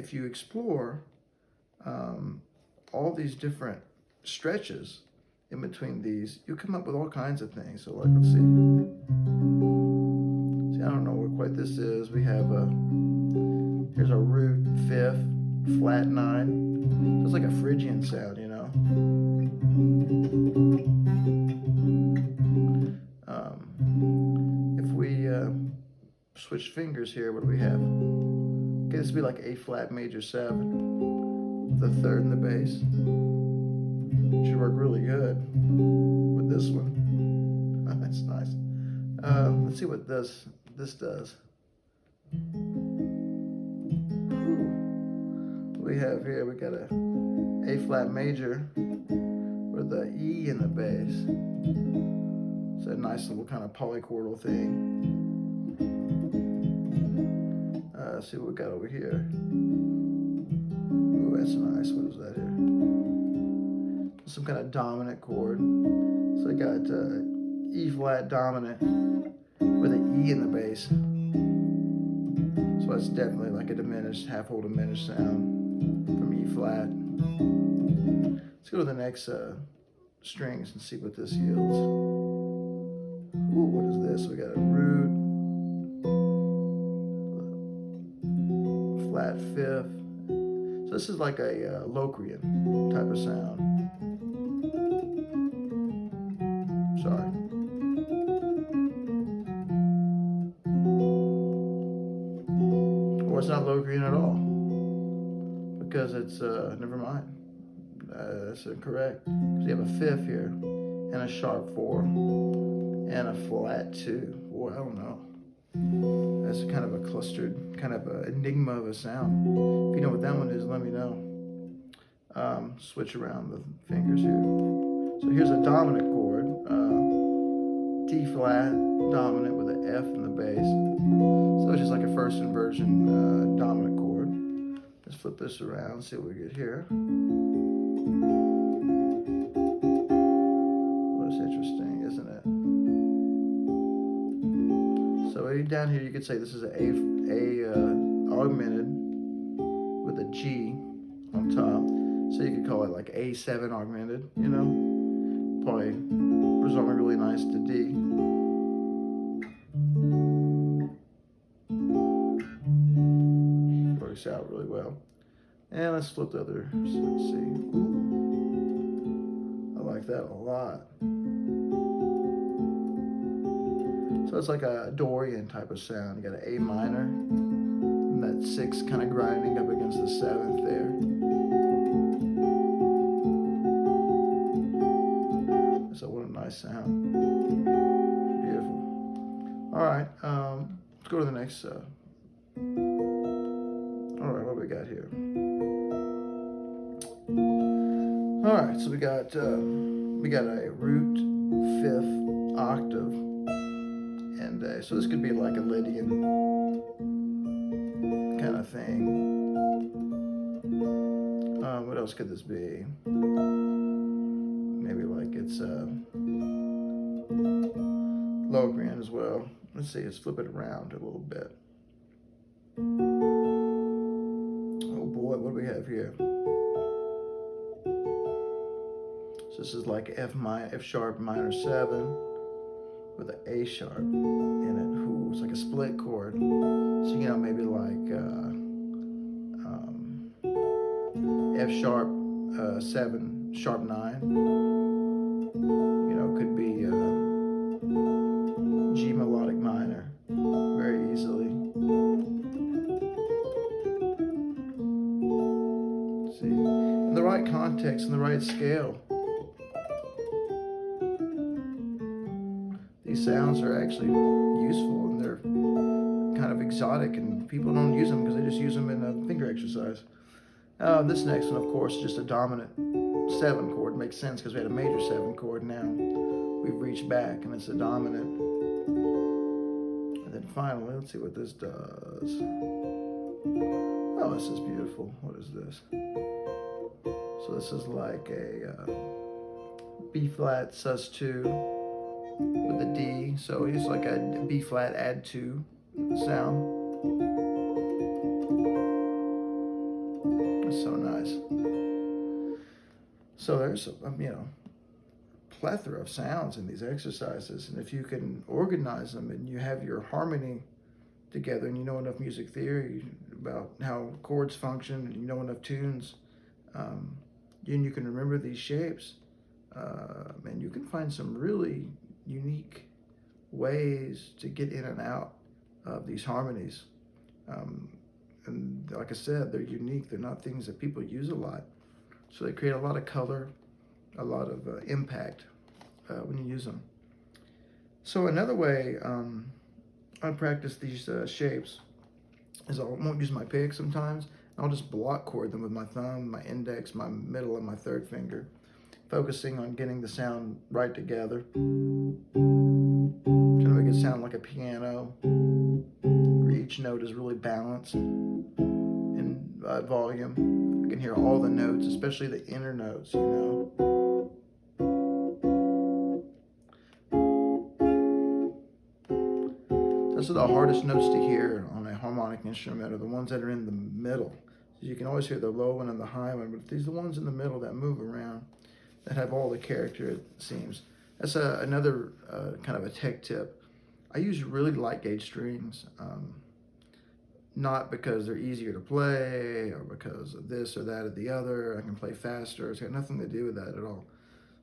if you explore all these different stretches in between these, you come up with all kinds of things. So like, let's see. See, I don't know what quite this is. We have here's a root fifth, flat 9. So it's like a Phrygian sound, you know. If we switch fingers here, what do we have? Okay, this would be like A flat major 7, the 3rd in the bass. Should work really good with this one. That's nice. Let's see what this does. What we have here, we got a flat major with an E in the bass. It's a nice little kind of polychordal thing. Let's see what we got over here. Ooh, that's nice. What is that here? Some kind of dominant chord. So I got E flat dominant with an E in the bass. So that's definitely like a diminished, half-whole diminished sound from E flat. Let's go to the next strings and see what this yields. Ooh, what is this? We got a root, flat 5th. So this is like a Locrian type of sound. Sorry. Or it's not Locrian at all, because it's, never mind. That's incorrect. Because you have a 5th here, and a sharp 4, and a flat 2. Boy, I don't know. That's kind of a clustered, kind of an enigma of a sound. If you know what that one is, let me know. Switch around the fingers here. So here's a dominant chord, D flat dominant with an F in the bass. So it's just like a first inversion dominant chord. Let's flip this around, see what we get here. Well, it's interesting, isn't it? So down here, you could say this is a augmented with a G on top. So you could call it like A7 augmented, you know? Probably resolving really nice to D. Works out really well. And let's flip the other, so let's see. Ooh. I like that a lot. So it's like a Dorian type of sound. You got an A minor, and that 6 kind of grinding up against the 7th there. So what a nice sound. Beautiful. All right, let's go to the next. All right, what do we got here? All right, so we got a root 5th octave, and so this could be like a Lydian kind of thing. What else could this be? Maybe like it's Locrian as well. Let's see, let's flip it around a little bit. Oh boy, what do we have here? So this is like F sharp minor 7 with an A sharp in it. Ooh, it's like a split chord. So you know, maybe like F sharp 7 sharp 9. You know, could be G melodic minor very easily. See, in the right context, in the right scale, these sounds are actually useful, and they're kind of exotic, and people don't use them because they just use them in a finger exercise. This next one, of course, is just a dominant 7 chord. Makes sense because we had a major 7 chord. Now we've reached back, and it's a dominant. And then finally, let's see what this does. Oh, this is beautiful. What is this? So this is like a B flat sus2 with a D. So it's like a B flat add 2 sound. That's so nice. So there's plethora of sounds in these exercises, and if you can organize them and you have your harmony together, and you know enough music theory about how chords function, and you know enough tunes, and you can remember these shapes, and you can find some really unique ways to get in and out of these harmonies. And like I said, they're unique. They're not things that people use a lot. So they create a lot of color, a lot of impact when you use them. So another way I practice these shapes is I won't use my pick sometimes. I'll just block chord them with my thumb, my index, my middle, and my third finger, focusing on getting the sound right together. Trying to make it sound like a piano, where each note is really balanced in volume. I can hear all the notes, especially the inner notes, Those are the hardest notes to hear on a harmonic instrument, are the ones that are in the middle. So you can always hear the low one and the high one, but these are the ones in the middle that move around, that have all the character, it seems. That's another kind of a tech tip. I use really light gauge strings, not because they're easier to play or because of this or that or the other. I can play faster. It's got nothing to do with that at all.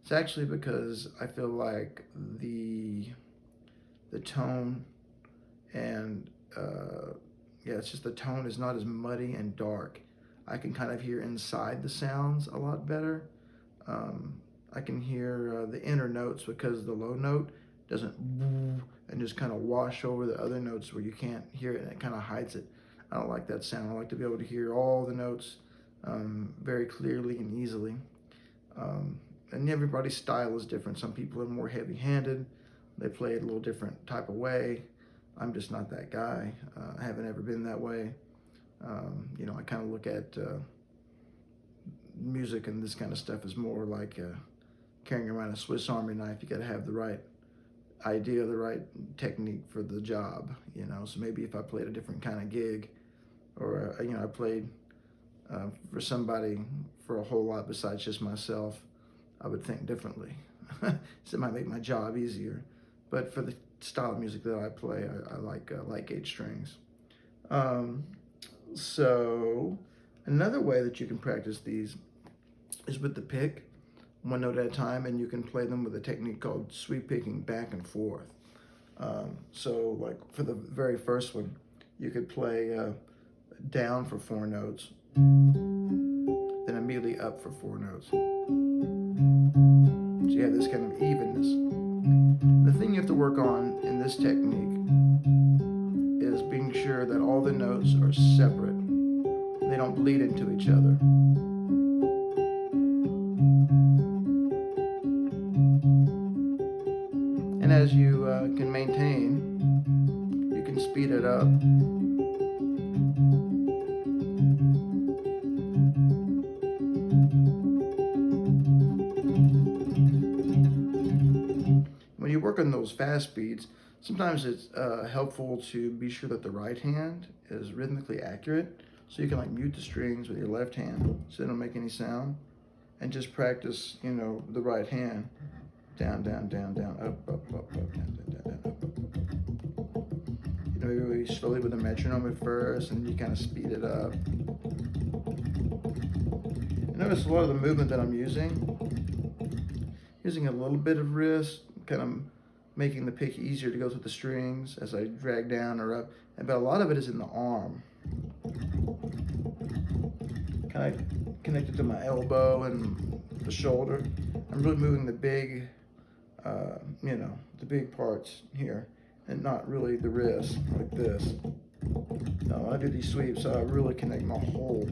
It's actually because I feel like the tone and it's just the tone is not as muddy and dark. I can kind of hear inside the sounds a lot better. I can hear the inner notes because the low note doesn't and just kind of wash over the other notes where you can't hear it, and it kind of hides it. I don't like that sound. I like to be able to hear all the notes very clearly and easily. And everybody's style is different. Some people are more heavy-handed. They play it a little different type of way. I'm just not that guy. I haven't ever been that way. I kind of look at music and this kind of stuff is more like carrying around a Swiss Army knife. You got to have the right idea, the right technique for the job. So maybe if I played a different kind of gig, or I played for somebody for a whole lot besides just myself, I would think differently. So it might make my job easier. But for the style of music that I play, I like light gauge strings. So another way that you can practice these is with the pick, one note at a time, and you can play them with a technique called sweep picking back and forth. So like for the very first one, you could play down for 4 notes, then immediately up for 4 notes. So you have this kind of evenness. The thing you have to work on in this technique is being sure that all the notes are separate. They don't bleed into each other. And as you can maintain, you can speed it up. When you work on those fast speeds, sometimes it's helpful to be sure that the right hand is rhythmically accurate. So you can like mute the strings with your left hand so they don't make any sound, and just practice, the right hand. Down, down, down, down, up, up, up, up, down, down, down, up, up, up. Maybe slowly with the metronome at first, and you kind of speed it up. Notice a lot of the movement that I'm using a little bit of wrist, kind of making the pick easier to go through the strings as I drag down or up. But a lot of it is in the arm. Kind of connected to my elbow and the shoulder. I'm really moving the big, the big parts here, and not really the wrist like this. No, when I do these sweeps, I really connect my whole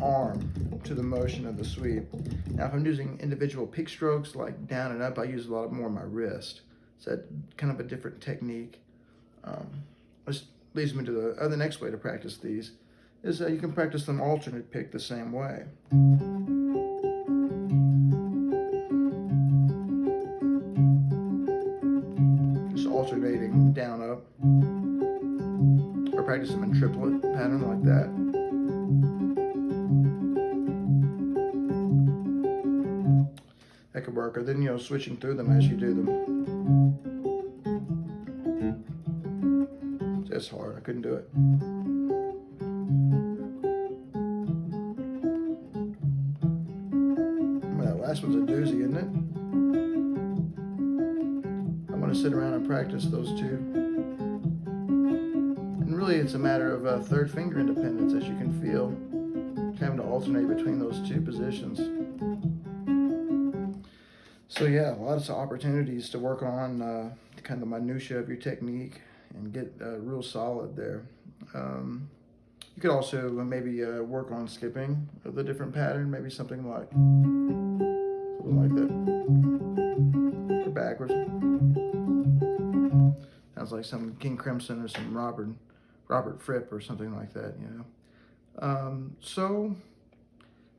arm to the motion of the sweep. Now, if I'm using individual pick strokes like down and up, I use a lot more of my wrist. So that's kind of a different technique. This leads me to the next way to practice these is you can practice them alternate pick the same way. Just alternating down up, or practice them in triplet pattern like that. work, or then, you know, switching through them as you do them. It's hard. I couldn't do it. Well, that last one's a doozy, isn't it? I'm going to sit around and practice those two. And really, it's a matter of third finger independence, as you can feel, having to alternate between those two positions. So yeah, lots of opportunities to work on kind of the minutia of your technique and get real solid there. You could also maybe work on skipping the different pattern, maybe something like that, or backwards. Sounds like some King Crimson or some Robert Fripp or something like that, you know. So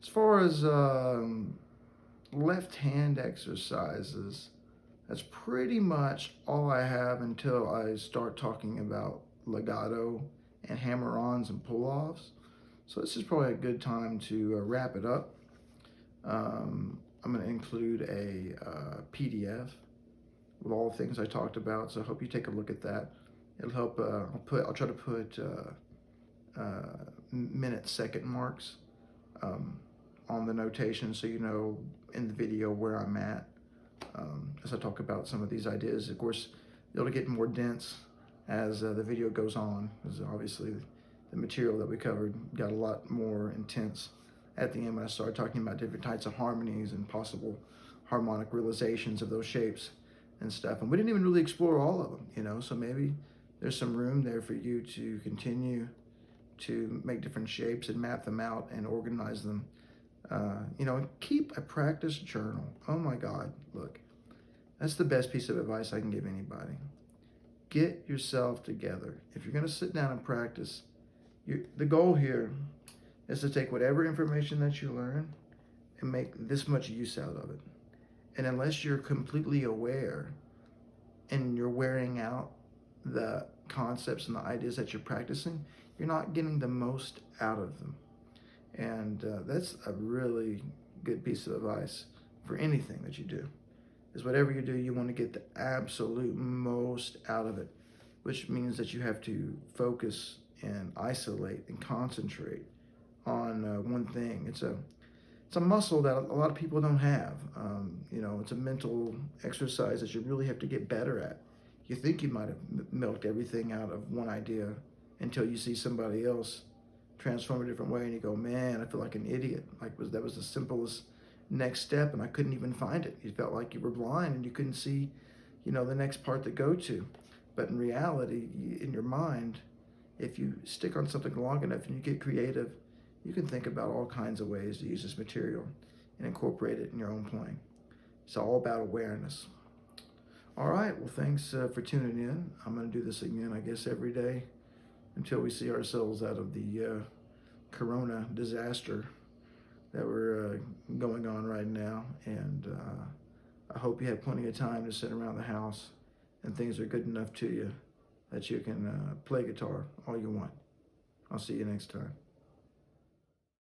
as far as left hand exercises, that's pretty much all I have until I start talking about legato and hammer-ons and pull-offs. So this is probably a good time to wrap it up. I'm going to include a PDF with all the things I talked about, so I hope you take a look at that. It'll help. I'll try to put minute, second marks on the notation, so you know in the video where I'm at as I talk about some of these ideas. Of course, it'll get more dense as the video goes on, because obviously the material that we covered got a lot more intense at the end when I started talking about different types of harmonies and possible harmonic realizations of those shapes and stuff. And we didn't even really explore all of them, you know, so maybe there's some room there for you to continue to make different shapes and map them out and organize them. You know, keep a practice journal. Oh my God, look, that's the best piece of advice I can give anybody. Get yourself together. If you're going to sit down and practice, the goal here is to take whatever information that you learn and make this much use out of it. And unless you're completely aware and you're wearing out the concepts and the ideas that you're practicing, you're not getting the most out of them. And that's a really good piece of advice for anything that you do, is whatever you do, you want to get the absolute most out of it, which means that you have to focus and isolate and concentrate on one thing. It's a muscle that a lot of people don't have. You know, it's a mental exercise that you really have to get better at. You think you might have milked everything out of one idea until you see somebody else transform a different way, and you go, man, I feel like an idiot. That was the simplest next step, and I couldn't even find it. You felt like you were blind and you couldn't see, you know, the next part to go to. But in reality, in your mind, if you stick on something long enough and you get creative, you can think about all kinds of ways to use this material and incorporate it in your own playing. It's all about awareness. All right, well, thanks for tuning in. I'm going to do this again, I guess, every day until we see ourselves out of the corona disaster that we're going on right now. And I hope you have plenty of time to sit around the house and things are good enough to you that you can play guitar all you want. I'll see you next time.